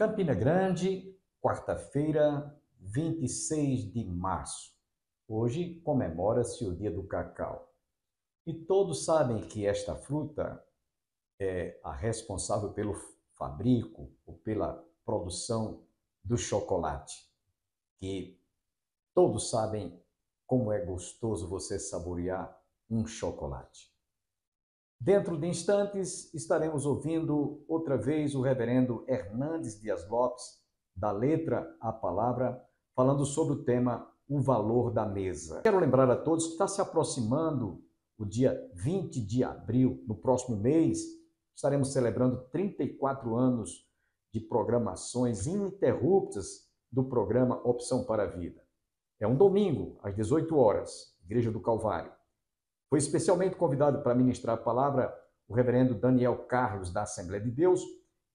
Campina Grande, quarta-feira, 26 de março. Hoje comemora-se o Dia do Cacau. E todos sabem que esta fruta é a responsável pelo fabrico ou pela produção do chocolate, que todos sabem como é gostoso você saborear um chocolate. Dentro de instantes, estaremos ouvindo outra vez o reverendo Hernandes Dias Lopes, da letra à palavra, falando sobre o tema O Valor da Mesa. Quero lembrar a todos que está se aproximando o dia 20 de abril, no próximo mês, estaremos celebrando 34 anos de programações ininterruptas do programa Opção para a Vida. É um domingo, às 18 horas, Igreja do Calvário. Foi especialmente convidado para ministrar a palavra o reverendo Daniel Carlos, da Assembleia de Deus,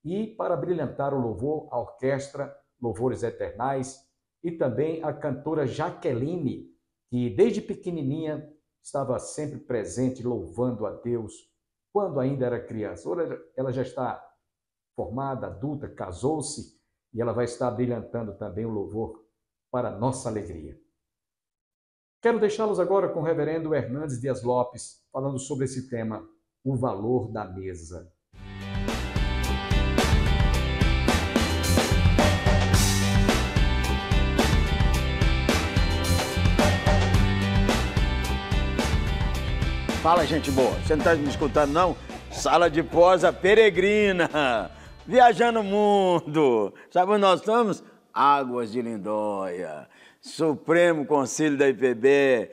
e para brilhantar o louvor, a orquestra Louvores Eternais, e também a cantora Jaqueline, que desde pequenininha estava sempre presente, louvando a Deus, quando ainda era criança. Ora, ela já está formada, adulta, casou-se, e ela vai estar brilhantando também o louvor para nossa alegria. Quero deixá-los agora com o reverendo Hernandes Dias Lopes, falando sobre esse tema, o valor da mesa. Fala, gente boa. Você não está me escutando, não? Sala de posa peregrina, viajando o mundo. Sabe onde nós estamos? Águas de Lindóia, Supremo Conselho da IPB.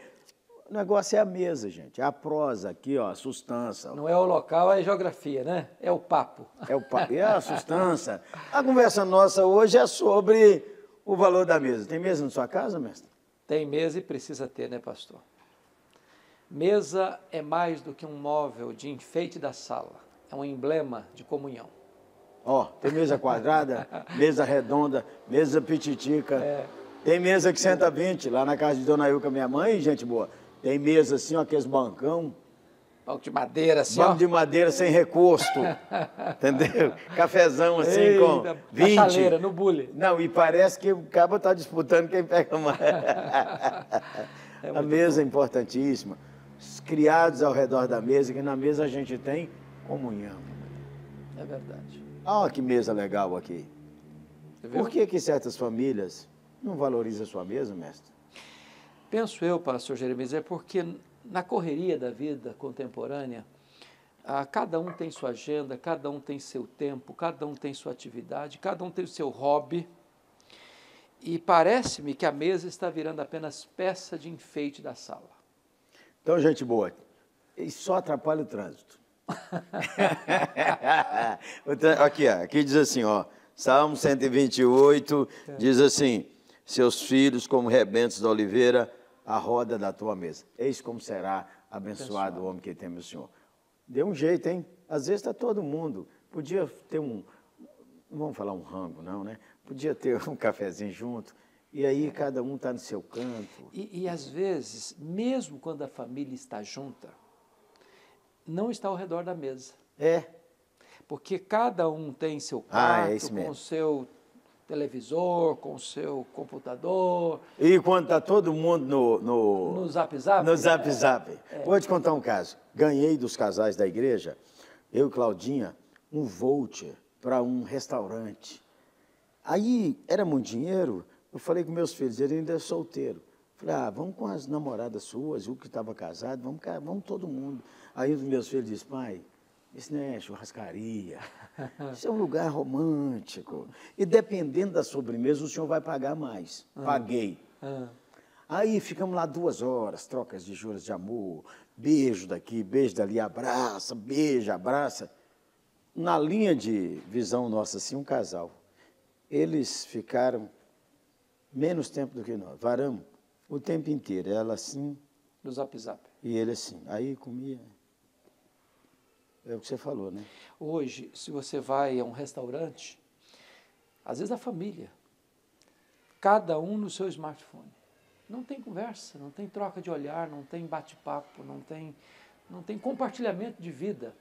O negócio é a mesa, gente. É a prosa aqui, ó, a sustância. Não é o local, é a geografia, né? É o papo. É o papo, é a sustância. A conversa nossa hoje é sobre o valor da mesa. Tem mesa na sua casa, mestre? Tem mesa e precisa ter, né, pastor? Mesa é mais do que um móvel de enfeite da sala. É um emblema de comunhão. Ó, tem mesa quadrada, mesa redonda, mesa pititica. Tem mesa que senta 20, lá na casa de Dona Ilka, minha mãe, gente boa. Tem mesa assim, ó, aqueles bancão. Banco de madeira, assim, Banco ó. de madeira sem recosto, entendeu? Cafezão assim, Eita, com 20. na chaleira, no bule. Não, e parece que o cabo tá disputando quem pega mais. A mesa é importantíssima. Os criados ao redor da mesa, que na mesa a gente tem comunhão. É verdade. Olha que mesa legal aqui. Por que certas famílias não valorizam a sua mesa, mestre? Penso eu, pastor Jeremias, é porque na correria da vida contemporânea, cada um tem sua agenda, cada um tem seu tempo, cada um tem sua atividade, cada um tem o seu hobby. E parece-me que a mesa está virando apenas peça de enfeite da sala. Então, gente boa, isso só atrapalha o trânsito. Aqui, ó, aqui diz assim, ó, Salmo 128, diz assim, seus filhos como rebentos da oliveira, a roda da tua mesa. Eis como será abençoado o homem que teme o Senhor. Deu um jeito, hein? Às vezes está todo mundo. Podia ter não vamos falar um rango, não, né? Podia ter um cafezinho junto. E aí cada um está no seu canto. E às vezes, mesmo quando a família está junta, não está ao redor da mesa. É. Porque cada um tem seu quarto, é isso mesmo. Com o seu televisor, com o seu computador. E quando está todo mundo no Zap Zap? No Zap Zap. Vou te contar um caso. Ganhei dos casais da igreja, eu e Claudinha, um voucher para um restaurante. Aí era muito dinheiro. Eu falei com meus filhos, ele ainda é solteiro. Falei, vamos com as namoradas suas, o que estava casado, vamos todo mundo. Aí os meus filhos dizem, pai, isso não é churrascaria, isso é um lugar romântico. E dependendo da sobremesa, o senhor vai pagar mais. Paguei. Aí ficamos lá 2 horas, trocas de juras de amor, beijo daqui, beijo dali, abraça, beija, abraça. Na linha de visão nossa, assim, um casal. Eles ficaram menos tempo do que nós, varamos o tempo inteiro, ela assim... No Zap Zap. E ele assim, aí comia... É o que você falou, né? Hoje, se você vai a um restaurante, às vezes a família, cada um no seu smartphone. Não tem conversa, não tem troca de olhar, não tem bate-papo, não tem compartilhamento de vida.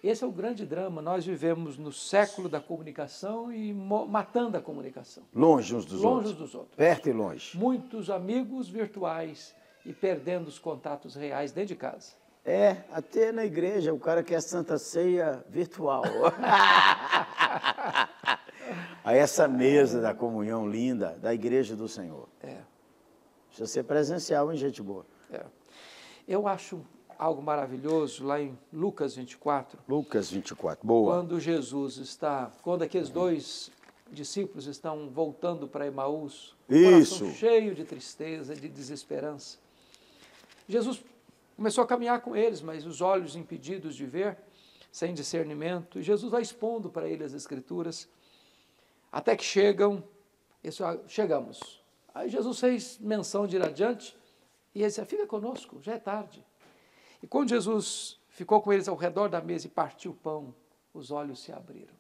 Esse é o grande drama. Nós vivemos no século da comunicação e matando a comunicação. Longe uns dos Longe outros. uns dos outros. Perto e longe. Muitos amigos virtuais e perdendo os contatos reais dentro de casa. É, até na igreja o cara quer Santa Ceia virtual. Aí essa mesa da comunhão linda da igreja do Senhor. Precisa ser presencial, hein, gente boa? Eu acho algo maravilhoso lá em Lucas 24. Lucas 24, boa. Quando aqueles dois discípulos estão voltando para Emaús, Isso. coração cheio de tristeza, de desesperança. Jesus começou a caminhar com eles, mas os olhos impedidos de ver, sem discernimento, e Jesus vai expondo para eles as Escrituras, até que chegamos. Aí Jesus fez menção de ir adiante, e ele disse, fica conosco, já é tarde. E quando Jesus ficou com eles ao redor da mesa e partiu o pão, os olhos se abriram.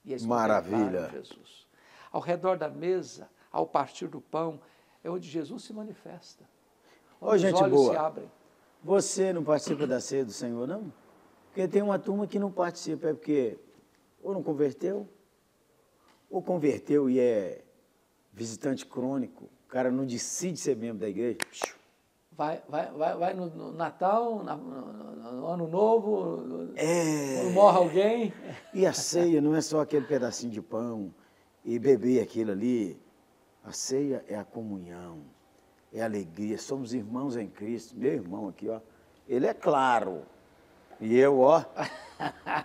E eles Maravilha. Jesus. Ao redor da mesa, ao partir do pão, é onde Jesus se manifesta. Onde os gente olhos boa. se abrem. Você não participa da ceia do Senhor, não? Porque tem uma turma que não participa, é porque ou não converteu, ou converteu e é visitante crônico, o cara não decide ser membro da igreja. Vai no Natal, no Ano Novo, quando morre alguém. E a ceia não é só aquele pedacinho de pão e beber aquilo ali. A ceia é a comunhão, é a alegria. Somos irmãos em Cristo. Meu irmão aqui, ó, ele é claro. E eu, ó,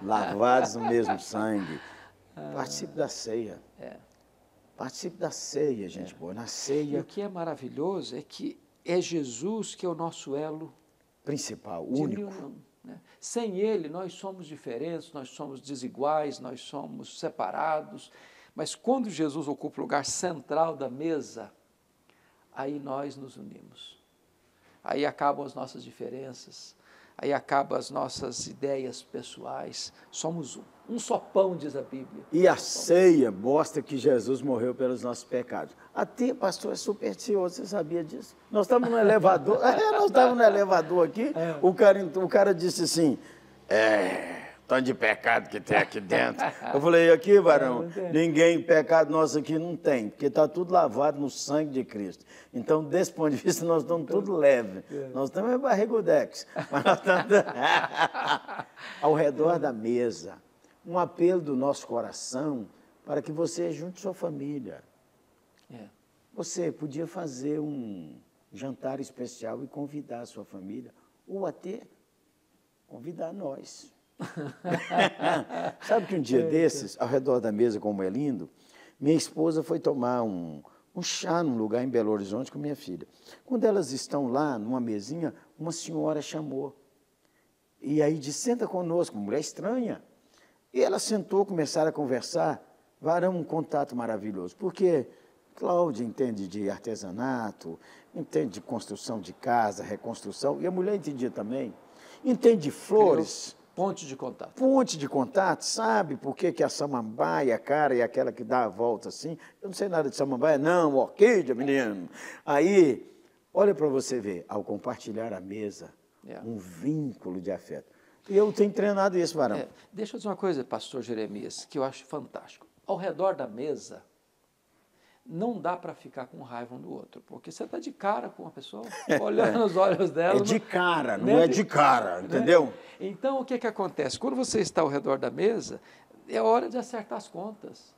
lavados no mesmo sangue. Participe da ceia. Participe da ceia, gente boa. Na ceia. E o que é maravilhoso é que é Jesus que é o nosso elo principal, de único. união, né? Sem Ele, nós somos diferentes, nós somos desiguais, nós somos separados. Mas quando Jesus ocupa o lugar central da mesa, aí nós nos unimos. Aí acabam as nossas diferenças, aí acabam as nossas ideias pessoais. Somos um só pão, diz a Bíblia. E a ceia mostra que Jesus morreu pelos nossos pecados. Até, pastor, é supersticioso, você sabia disso? Nós estávamos no elevador, nós estávamos no elevador aqui, o cara disse assim, tanto de pecado que tem aqui dentro. Eu falei, aqui, varão, ninguém, pecado nosso aqui não tem, porque está tudo lavado no sangue de Cristo. Então, desse ponto de vista, nós estamos tudo leve. Nós estamos barrigudex, mas nós estamos ao redor da mesa. Um apelo do nosso coração para que você junte sua família. Você podia fazer um jantar especial e convidar a sua família, ou até convidar nós. Sabe que um dia desses, ao redor da mesa, como é lindo, minha esposa foi tomar um chá num lugar em Belo Horizonte com minha filha. Quando elas estão lá, numa mesinha, uma senhora chamou. E aí disse, senta conosco, mulher estranha. E ela sentou, começaram a conversar, varão um contato maravilhoso, porque Cláudia entende de artesanato, entende de construção de casa, reconstrução, e a mulher entendia também, entende de flores. Ponte de contato. Ponte de contato, sabe por que a samambaia, cara, é aquela que dá a volta assim? Eu não sei nada de samambaia, não, orquídea, menino. Aí, olha para você ver, ao compartilhar a mesa, um vínculo de afeto. E eu tenho treinado isso, varão. Deixa eu dizer uma coisa, pastor Jeremias, que eu acho fantástico. Ao redor da mesa, não dá para ficar com raiva um do outro, porque você está de cara com uma pessoa, olhando nos olhos dela. É de cara, não é de cara, entendeu? Então, o que acontece? Quando você está ao redor da mesa, é hora de acertar as contas.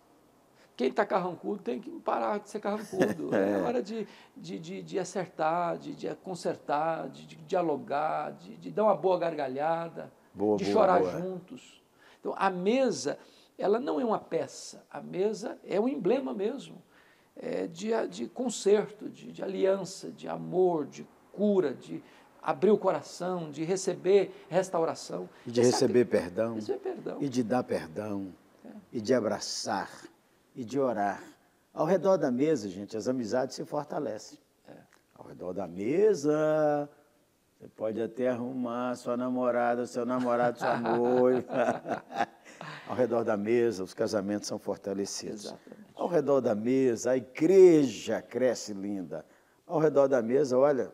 Quem está carrancudo tem que parar de ser carrancudo. É hora de acertar, de consertar, de dialogar, de dar uma boa gargalhada, de chorar juntos. Então, a mesa, ela não é uma peça. A mesa é um emblema mesmo de conserto, de aliança, de amor, de cura, de abrir o coração, de receber restauração. E de receber perdão. Receber perdão. E de dar perdão. E de abraçar. E de orar. Ao redor da mesa, gente, as amizades se fortalecem. Ao redor da mesa, você pode até arrumar sua namorada, seu namorado, sua noiva. Ao redor da mesa, os casamentos são fortalecidos. Exatamente. Ao redor da mesa, a igreja cresce linda. Ao redor da mesa, olha,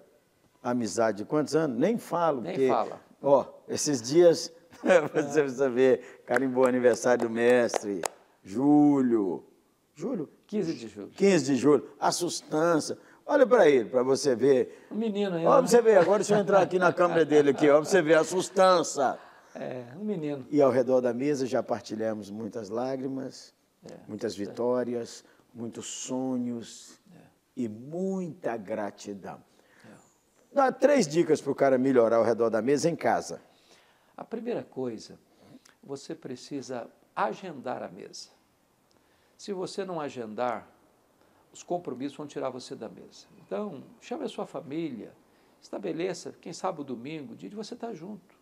a amizade de quantos anos? Nem falo. Nem porque, fala. Ó, esses dias Você precisa ver, carimbou aniversário do mestre, julho, 15 de julho. 15 de julho, a sustância. Olha para ele, para você ver. Um menino aí. Olha para você ver, agora deixa eu entrar aqui na câmera dele, aqui, ó, para você ver a sustância. Um menino. E ao redor da mesa já partilhamos muitas lágrimas, muitas vitórias, muitos sonhos e muita gratidão. Dá 3 dicas para o cara melhorar ao redor da mesa em casa. A primeira coisa, você precisa agendar a mesa. Se você não agendar, os compromissos vão tirar você da mesa. Então, chame a sua família, estabeleça, quem sabe o domingo, o dia de você estar junto.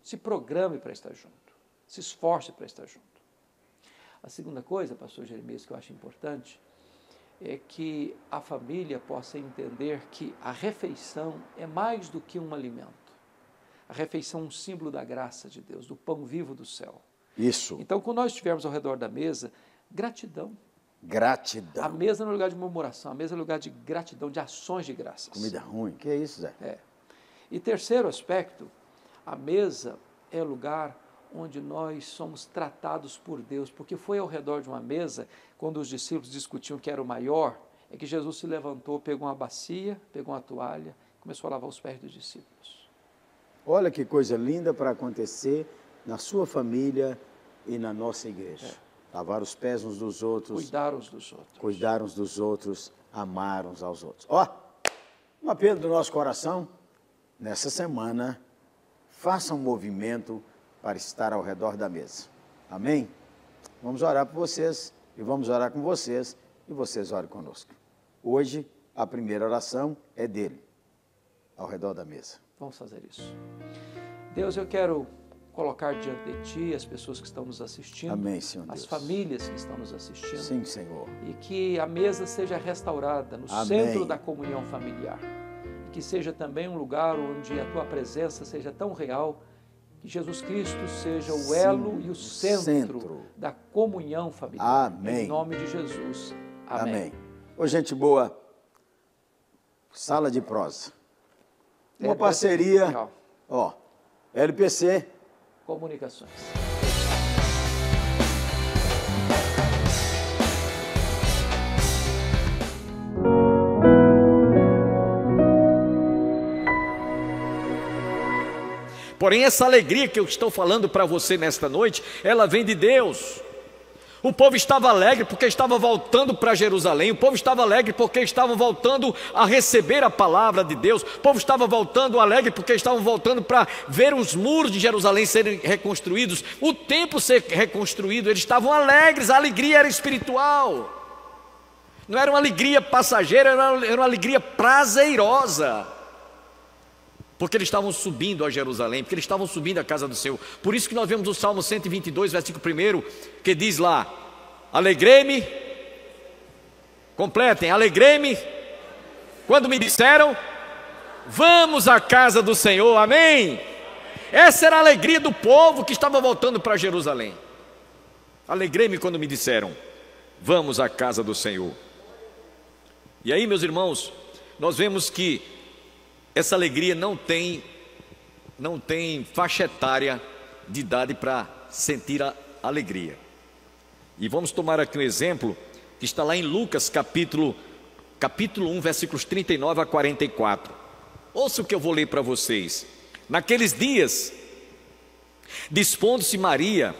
Se programe para estar junto. Se esforce para estar junto. A segunda coisa, pastor Jeremias, que eu acho importante, é que a família possa entender que a refeição é mais do que um alimento. A refeição é um símbolo da graça de Deus, do pão vivo do céu. Isso. Então, quando nós estivermos ao redor da mesa, gratidão. Gratidão. A mesa não é lugar de murmuração, a mesa é lugar de gratidão, de ações de graças. Comida ruim, que é isso, Zé? E terceiro aspecto, a mesa é lugar onde nós somos tratados por Deus, porque foi ao redor de uma mesa, quando os discípulos discutiam quem era o maior, é que Jesus se levantou, pegou uma bacia, pegou uma toalha, começou a lavar os pés dos discípulos. Olha que coisa linda para acontecer na sua família e na nossa igreja. Lavar os pés uns dos outros. Cuidar uns dos outros. Cuidar uns dos outros, amar uns aos outros. Um apelo do nosso coração, nessa semana, faça um movimento para estar ao redor da mesa. Amém? Vamos orar por vocês e vamos orar com vocês e vocês orem conosco. Hoje, a primeira oração é dele, ao redor da mesa. Vamos fazer isso. Deus, eu quero colocar diante de Ti as pessoas que estão nos assistindo. Amém, Senhor Deus. As famílias que estão nos assistindo. Sim, Senhor. E que a mesa seja restaurada no Amém. centro da comunhão familiar. E que seja também um lugar onde a Tua presença seja tão real, que Jesus Cristo seja o elo e o centro da comunhão familiar. Amém. Em nome de Jesus. Amém. Amém. Ô, gente boa, sala de prosa. Uma parceria, LPC. Comunicações. Porém, essa alegria que eu estou falando para você nesta noite, ela vem de Deus. O povo estava alegre porque estava voltando para Jerusalém. O povo estava alegre porque estavam voltando a receber a palavra de Deus. O povo estava voltando alegre porque estavam voltando para ver os muros de Jerusalém serem reconstruídos, o templo ser reconstruído. Eles estavam alegres, a alegria era espiritual. Não era uma alegria passageira, era uma alegria prazerosa. Porque eles estavam subindo a Jerusalém, porque eles estavam subindo a casa do Senhor. Por isso que nós vemos o Salmo 122, versículo 1, que diz lá: alegrei-me, completem, alegrei-me, quando me disseram, vamos à casa do Senhor, amém? Essa era a alegria do povo que estava voltando para Jerusalém. Alegrei-me quando me disseram, vamos à casa do Senhor. E aí, meus irmãos, nós vemos que essa alegria não tem faixa etária de idade para sentir a alegria. E vamos tomar aqui um exemplo que está lá em Lucas capítulo 1, versículos 39 a 44. Ouça o que eu vou ler para vocês. Naqueles dias, dispondo-se Maria,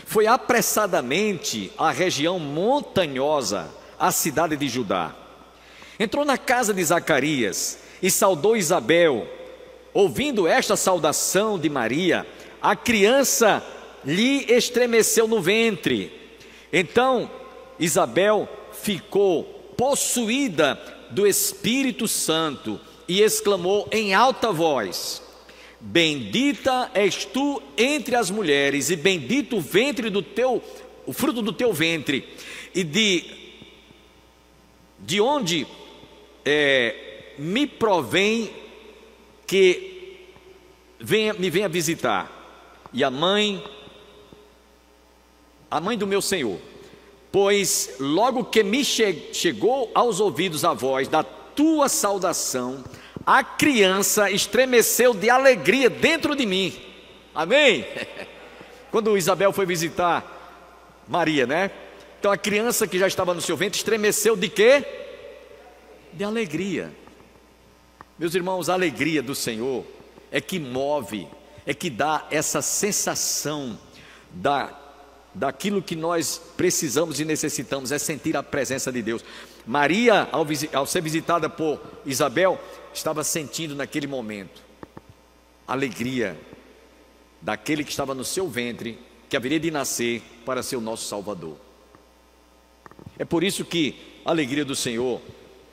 foi apressadamente à região montanhosa, à cidade de Judá. Entrou na casa de Zacarias e saudou Isabel. Ouvindo esta saudação de Maria, a criança lhe estremeceu no ventre. Então Isabel ficou possuída do Espírito Santo e exclamou em alta voz: bendita és tu entre as mulheres, e bendito o fruto do teu ventre. E de onde me provém que me venha visitar? E a mãe do meu Senhor, pois logo que me chegou aos ouvidos a voz da tua saudação, a criança estremeceu de alegria dentro de mim. Amém? quando Isabel foi visitar Maria, né? Então a criança que já estava no seu ventre estremeceu de quê? De alegria. Meus irmãos, a alegria do Senhor é que move, é que dá essa sensação daquilo que nós precisamos e necessitamos, é sentir a presença de Deus. Maria, ao ser visitada por Isabel, estava sentindo naquele momento a alegria daquele que estava no seu ventre, que haveria de nascer para ser o nosso Salvador. É por isso que a alegria do Senhor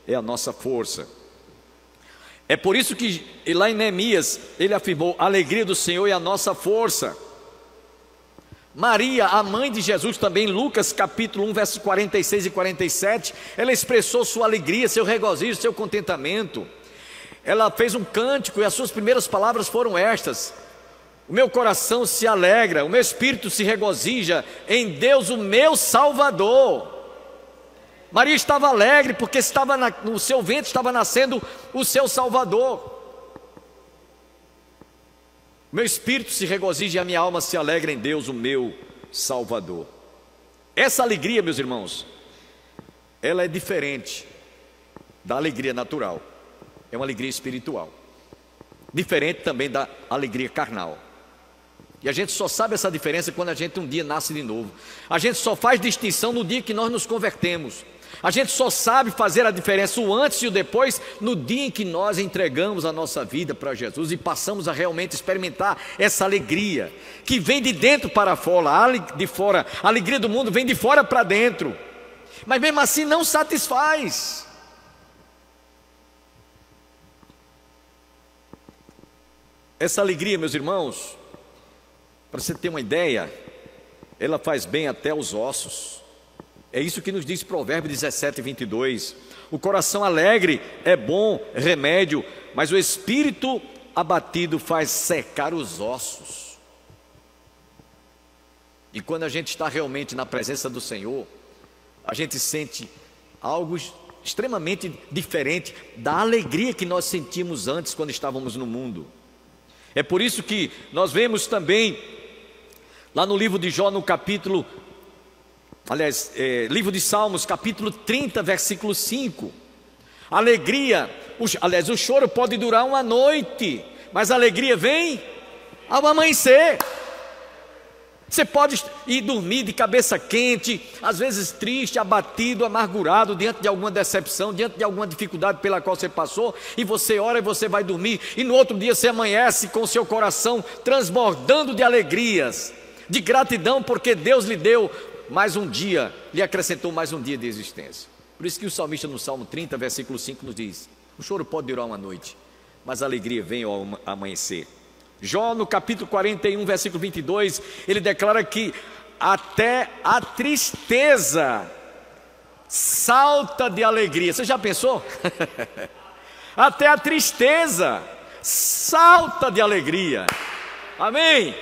é a nossa força. É por isso que lá em Neemias ele afirmou: a alegria do Senhor é a nossa força. Maria, a mãe de Jesus, também em Lucas capítulo 1, versos 46 e 47, ela expressou sua alegria, seu regozijo, seu contentamento. Ela fez um cântico e as suas primeiras palavras foram estas: o meu coração se alegra, o meu espírito se regozija em Deus, o meu Salvador. Maria estava alegre porque no seu ventre estava nascendo o seu Salvador. Meu espírito se regozija e a minha alma se alegra em Deus, o meu Salvador. Essa alegria, meus irmãos, ela é diferente da alegria natural. É uma alegria espiritual, diferente também da alegria carnal. E a gente só sabe essa diferença quando a gente um dia nasce de novo. A gente só faz distinção no dia que nós nos convertemos. A gente só sabe fazer a diferença, o antes e o depois, no dia em que nós entregamos a nossa vida para Jesus e passamos a realmente experimentar essa alegria que vem de dentro para fora. A alegria do mundo vem de fora para dentro, mas mesmo assim não satisfaz. Essa alegria, meus irmãos, para você ter uma ideia, ela faz bem até os ossos. É isso que nos diz Provérbios 17, 22. O coração alegre é bom remédio, mas o espírito abatido faz secar os ossos. E quando a gente está realmente na presença do Senhor, a gente sente algo extremamente diferente da alegria que nós sentimos antes quando estávamos no mundo. É por isso que nós vemos também lá no livro de Jó, no capítulo, livro de Salmos, capítulo 30, versículo 5. Alegria, o choro pode durar uma noite, mas a alegria vem ao amanhecer. Você pode ir dormir de cabeça quente, às vezes triste, abatido, amargurado, diante de alguma decepção, diante de alguma dificuldade pela qual você passou, e você ora e você vai dormir, e no outro dia você amanhece com o seu coração transbordando de alegrias, de gratidão, porque Deus lhe deu mais um dia, lhe acrescentou mais um dia de existência. Por isso que o salmista no Salmo 30, versículo 5 nos diz: o choro pode durar uma noite, mas a alegria vem ao amanhecer. Jó no capítulo 41, versículo 22, ele declara que até a tristeza salta de alegria. Você já pensou? Até a tristeza salta de alegria. Amém?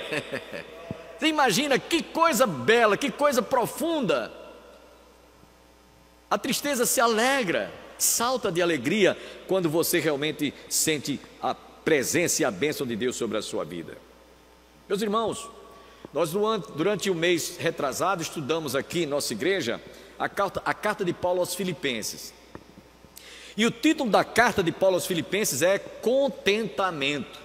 Você imagina que coisa bela, que coisa profunda. A tristeza se alegra, salta de alegria quando você realmente sente a presença e a bênção de Deus sobre a sua vida. Meus irmãos, nós durante o mês retrasado estudamos aqui em nossa igreja a carta de Paulo aos Filipenses. E o título da carta de Paulo aos Filipenses é Contentamento.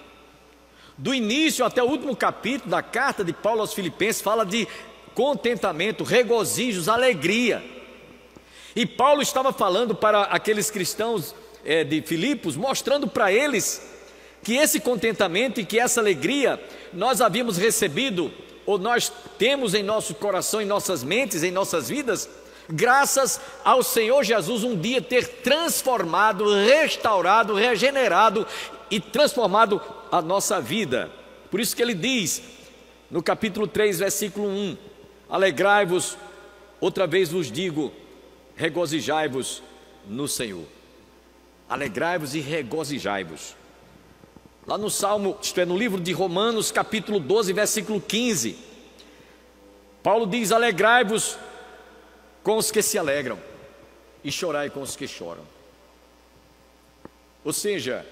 Do início até o último capítulo da carta de Paulo aos Filipenses fala de contentamento, regozijos, alegria. E Paulo estava falando para aqueles cristãos de Filipos, mostrando para eles que esse contentamento e que essa alegria nós havíamos recebido, ou nós temos em nosso coração, em nossas mentes, em nossas vidas, graças ao Senhor Jesus um dia ter transformado, restaurado, regenerado e transformado a nossa vida. Por isso que ele diz no capítulo 3, versículo 1: alegrai-vos, outra vez vos digo, regozijai-vos no Senhor. Alegrai-vos e regozijai-vos. Lá no Salmo, isto é, no livro de Romanos, capítulo 12, versículo 15, Paulo diz: alegrai-vos com os que se alegram e chorai com os que choram. Ou seja,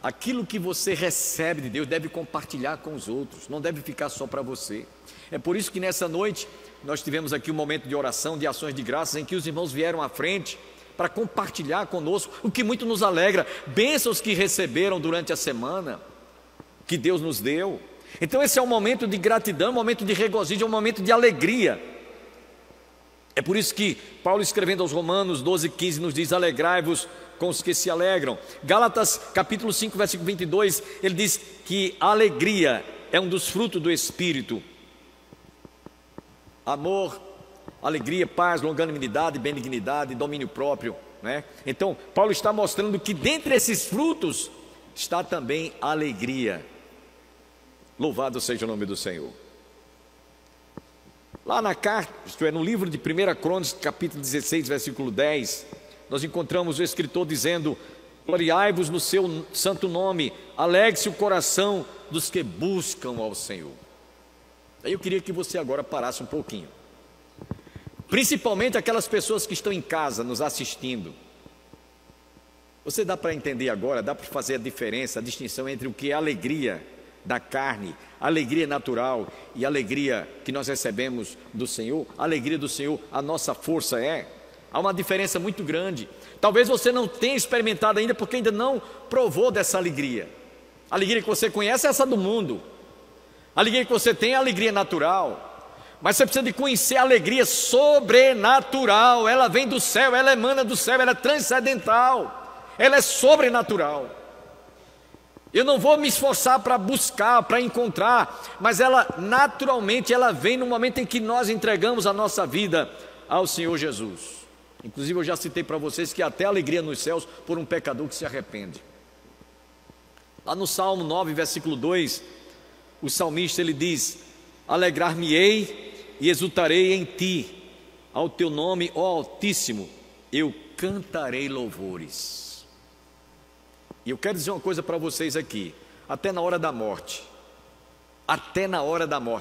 aquilo que você recebe de Deus deve compartilhar com os outros, não deve ficar só para você. É por isso que nessa noite nós tivemos aqui um momento de oração, de ações de graças, em que os irmãos vieram à frente para compartilhar conosco, o que muito nos alegra, bênçãos que receberam durante a semana, que Deus nos deu. Então esse é um momento de gratidão, um momento de regozijo, um momento de alegria. É por isso que Paulo, escrevendo aos Romanos 12:15, nos diz: alegrai-vos com os que se alegram. Gálatas capítulo 5, versículo 22, ele diz que a alegria é um dos frutos do Espírito. Amor, alegria, paz, longanimidade, benignidade, domínio próprio, né? Então Paulo está mostrando que dentre esses frutos está também a alegria. Louvado seja o nome do Senhor. Lá na carta, isto é, no livro de 1 Crônicas, capítulo 16, versículo 10, nós encontramos o escritor dizendo: gloriai-vos no seu santo nome, alegre-se o coração dos que buscam ao Senhor. Aí eu queria que você agora parasse um pouquinho, principalmente aquelas pessoas que estão em casa nos assistindo. Você dá para entender agora, dá para fazer a diferença, a distinção entre o que é alegria da carne, alegria natural e alegria que nós recebemos do Senhor. A alegria do Senhor, a nossa força é. Há uma diferença muito grande. Talvez você não tenha experimentado ainda, porque ainda não provou dessa alegria. A alegria que você conhece é essa do mundo. A alegria que você tem é a alegria natural. Mas você precisa de conhecer a alegria sobrenatural. Ela vem do céu, ela emana do céu, ela é transcendental, ela é sobrenatural. Eu não vou me esforçar para buscar, para encontrar, mas ela naturalmente ela vem no momento em que nós entregamos a nossa vida ao Senhor Jesus. Inclusive eu já citei para vocês que até alegria nos céus por um pecador que se arrepende. Lá no Salmo 9, versículo 2, o salmista ele diz: alegrar-me-ei e exultarei em ti, ao teu nome, ó Altíssimo, eu cantarei louvores. E eu quero dizer uma coisa para vocês aqui, até na hora da morte,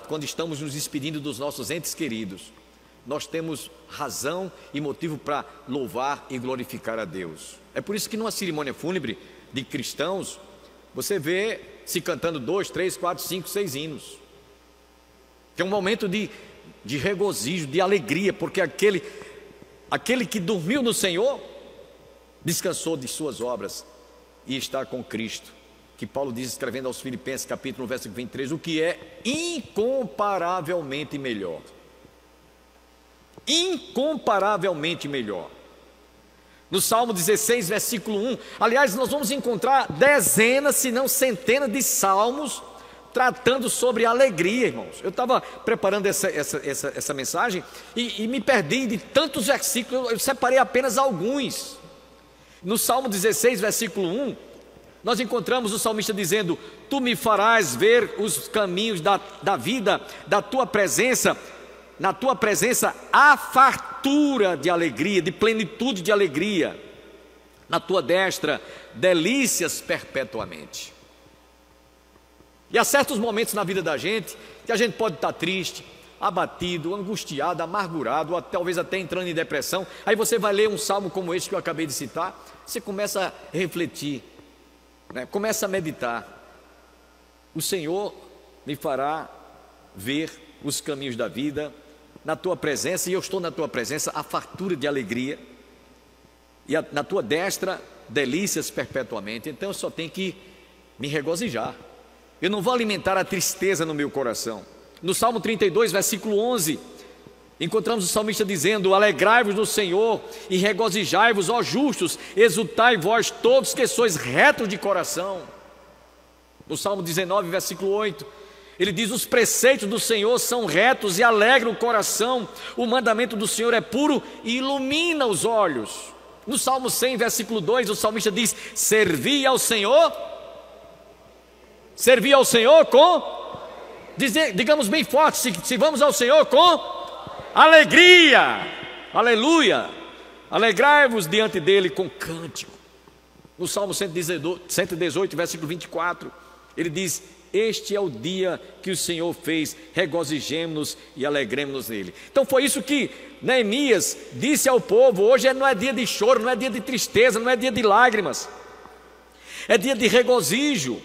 quando estamos nos despedindo dos nossos entes queridos, nós temos razão e motivo para louvar e glorificar a Deus. É por isso que numa cerimônia fúnebre de cristãos, você vê se cantando 2, 3, 4, 5, 6 hinos, que é um momento de regozijo, de alegria, porque aquele que dormiu no Senhor, descansou de suas obras e está com Cristo, que Paulo diz, escrevendo aos Filipenses, capítulo 1, versículo 23, o que é incomparavelmente melhor. Incomparavelmente melhor. No Salmo 16, versículo 1, aliás, nós vamos encontrar dezenas, se não centenas de salmos tratando sobre alegria, irmãos. Eu estava preparando essa mensagem e me perdi de tantos versículos, eu separei apenas alguns. No Salmo 16, versículo 1, nós encontramos o salmista dizendo: tu me farás ver os caminhos da vida, da tua presença, na tua presença há fartura de alegria, de plenitude de alegria, na tua destra delícias perpetuamente. E há certos momentos na vida da gente que a gente pode estar triste, abatido, angustiado, amargurado, ou talvez até entrando em depressão. Aí você vai ler um salmo como esse que eu acabei de citar, você começa a refletir, né? Começa a meditar. O Senhor me fará ver os caminhos da vida, na tua presença, e eu estou na tua presença, a fartura de alegria, e na tua destra delícias perpetuamente. Então eu só tenho que me regozijar, eu não vou alimentar a tristeza no meu coração. No Salmo 32, versículo 11, encontramos o salmista dizendo: alegrai-vos no Senhor e regozijai-vos, ó justos, exultai vós todos que sois retos de coração. No Salmo 19, versículo 8, ele diz: os preceitos do Senhor são retos e alegram o coração, o mandamento do Senhor é puro e ilumina os olhos. No Salmo 100, versículo 2, o salmista diz: servi ao Senhor com... digamos bem forte, se vamos ao Senhor com alegria, aleluia, alegrai-vos diante dele com cântico. No Salmo 118, versículo 24, ele diz: este é o dia que o Senhor fez, regozijemo-nos e alegremos-nos nele. Então foi isso que Neemias disse ao povo: hoje não é dia de choro, não é dia de tristeza, não é dia de lágrimas, é dia de regozijo.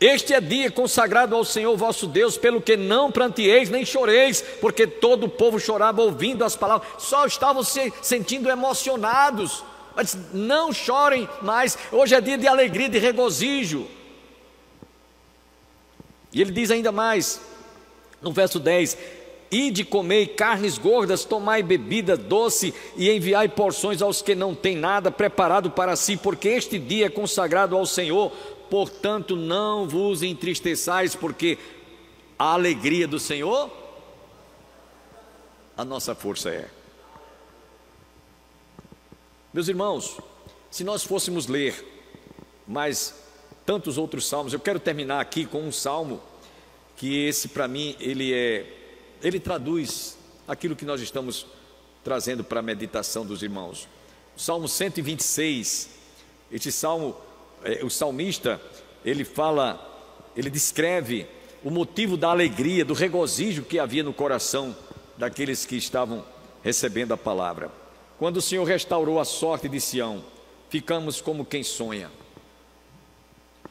Este é dia consagrado ao Senhor vosso Deus, pelo que não pranteeis nem choreis, porque todo o povo chorava ouvindo as palavras, só estavam se sentindo emocionados. Mas não chorem mais, hoje é dia de alegria, de regozijo. E ele diz ainda mais, no verso 10: ide comei carnes gordas, tomai bebida doce e enviai porções aos que não têm nada preparado para si, porque este dia é consagrado ao Senhor. Portanto, não vos entristeçais, porque a alegria do Senhor, a nossa força é. Meus irmãos, se nós fôssemos ler mais tantos outros salmos, eu quero terminar aqui com um salmo, que esse para mim, ele traduz aquilo que nós estamos trazendo para a meditação dos irmãos. O Salmo 126, este salmo, o salmista, ele descreve o motivo da alegria, do regozijo que havia no coração daqueles que estavam recebendo a palavra. Quando o Senhor restaurou a sorte de Sião, ficamos como quem sonha.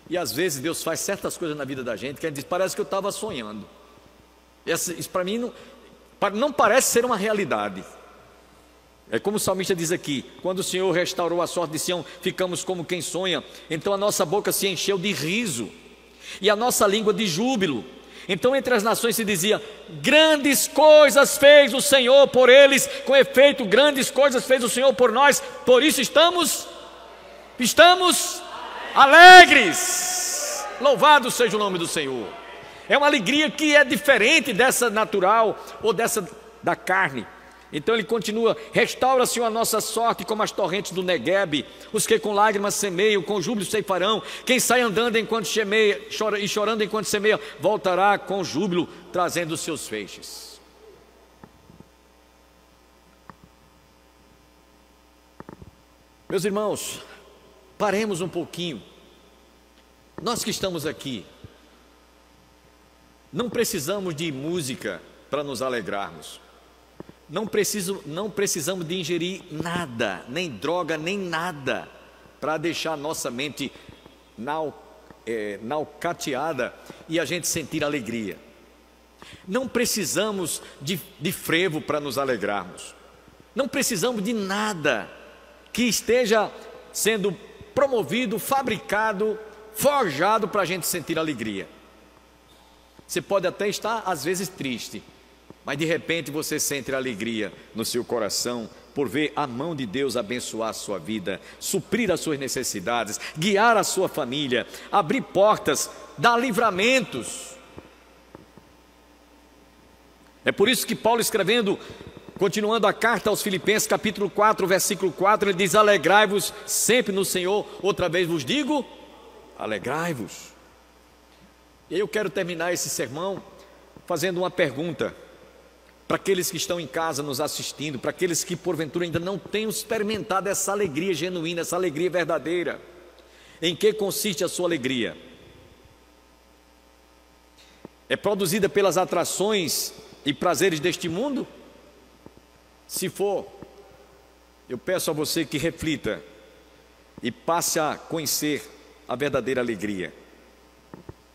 E às vezes Deus faz certas coisas na vida da gente que a gente diz, parece que eu estava sonhando. Isso para mim não parece ser uma realidade. É como o salmista diz aqui: quando o Senhor restaurou a sorte de Sião, ficamos como quem sonha. Então a nossa boca se encheu de riso e a nossa língua de júbilo. Então entre as nações se dizia: grandes coisas fez o Senhor por eles. Com efeito, grandes coisas fez o Senhor por nós. Por isso estamos alegres. Louvado seja o nome do Senhor. É uma alegria que é diferente dessa natural ou dessa da carne. Então ele continua: restaura, Senhor, a nossa sorte como as torrentes do Neguebe. Os que com lágrimas semeiam, com júbilo ceifarão. Quem sai andando enquanto semeia, e chorando enquanto semeia, voltará com júbilo, trazendo os seus feixes. Meus irmãos, paremos um pouquinho. Nós que estamos aqui, não precisamos de música para nos alegrarmos. Não precisamos de ingerir nada, nem droga, nem nada, para deixar a nossa mente nalcateada e a gente sentir alegria. Não precisamos de frevo para nos alegrarmos. Não precisamos de nada que esteja sendo promovido, fabricado, forjado para a gente sentir alegria. Você pode até estar às vezes triste, mas de repente você sente alegria no seu coração por ver a mão de Deus abençoar a sua vida, suprir as suas necessidades, guiar a sua família, abrir portas, dar livramentos. É por isso que Paulo, escrevendo, continuando a carta aos Filipenses, capítulo 4, versículo 4, ele diz: alegrai-vos sempre no Senhor. Outra vez vos digo, alegrai-vos. E eu quero terminar esse sermão fazendo uma pergunta para aqueles que estão em casa nos assistindo, para aqueles que porventura ainda não tenham experimentado essa alegria genuína, essa alegria verdadeira. Em que consiste a sua alegria? É produzida pelas atrações e prazeres deste mundo? Se for, eu peço a você que reflita e passe a conhecer a verdadeira alegria.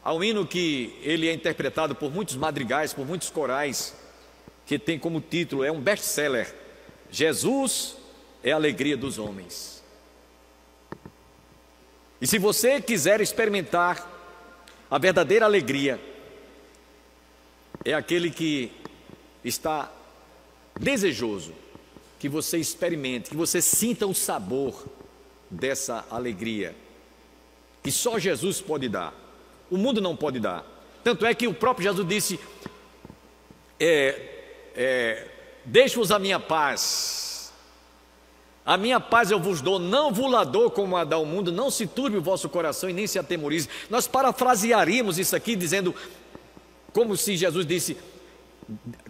Há um hino que ele é interpretado por muitos madrigais, por muitos corais, que tem como título, é um best-seller: Jesus é a alegria dos homens. E se você quiser experimentar a verdadeira alegria, é aquele que está desejoso que você experimente, que você sinta o sabor dessa alegria, que só Jesus pode dar, o mundo não pode dar. Tanto é que o próprio Jesus disse: deixo-vos a minha paz eu vos dou, não vos lá dou como a dá o mundo, não se turbe o vosso coração e nem se atemorize. Nós parafrasearíamos isso aqui dizendo, como se Jesus disse,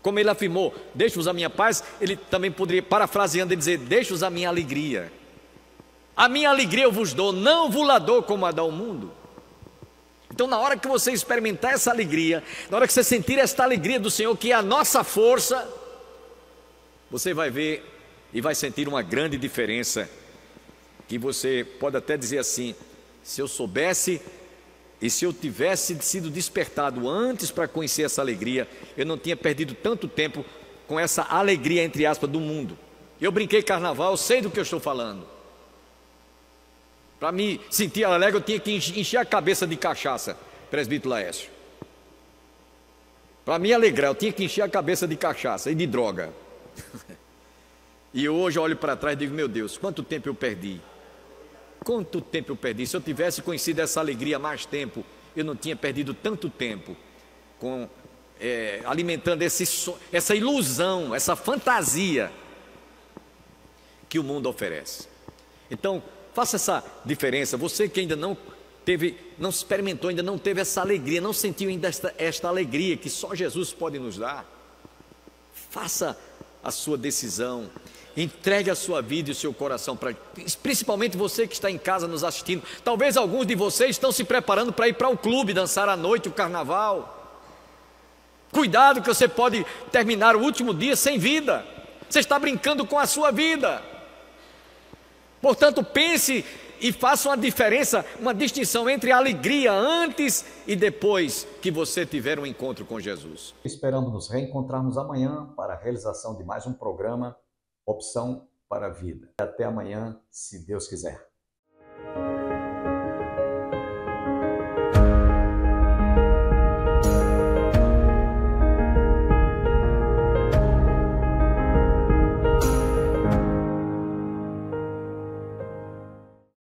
como ele afirmou, deixo-vos a minha paz, ele também poderia, parafraseando, dizer, deixo-vos a minha alegria eu vos dou, não vos lá dou como a dá o mundo. Então, na hora que você experimentar essa alegria, na hora que você sentir esta alegria do Senhor, que é a nossa força, você vai ver e vai sentir uma grande diferença que você pode até dizer assim: se eu soubesse e se eu tivesse sido despertado antes para conhecer essa alegria, eu não tinha perdido tanto tempo com essa alegria, entre aspas, do mundo. Eu brinquei carnaval, eu sei do que eu estou falando. Para me sentir alegre, eu tinha que encher a cabeça de cachaça, presbítero Laércio. Para me alegrar, eu tinha que encher a cabeça de cachaça e de droga. E hoje eu olho para trás e digo: meu Deus, quanto tempo eu perdi. Quanto tempo eu perdi. Se eu tivesse conhecido essa alegria há mais tempo, eu não tinha perdido tanto tempo alimentando essa ilusão, essa fantasia que o mundo oferece. Então, faça essa diferença. Você que ainda não experimentou, ainda não teve essa alegria, não sentiu ainda esta alegria que só Jesus pode nos dar, faça a sua decisão, entregue a sua vida e o seu coração para, principalmente você que está em casa nos assistindo. Talvez alguns de vocês estão se preparando para ir para o clube, dançar à noite o carnaval. Cuidado que você pode terminar o último dia sem vida. Você está brincando com a sua vida. Portanto, pense e faça uma diferença, uma distinção entre a alegria antes e depois que você tiver um encontro com Jesus. Esperamos nos reencontrarmos amanhã para a realização de mais um programa Opção para a Vida. Até amanhã, se Deus quiser.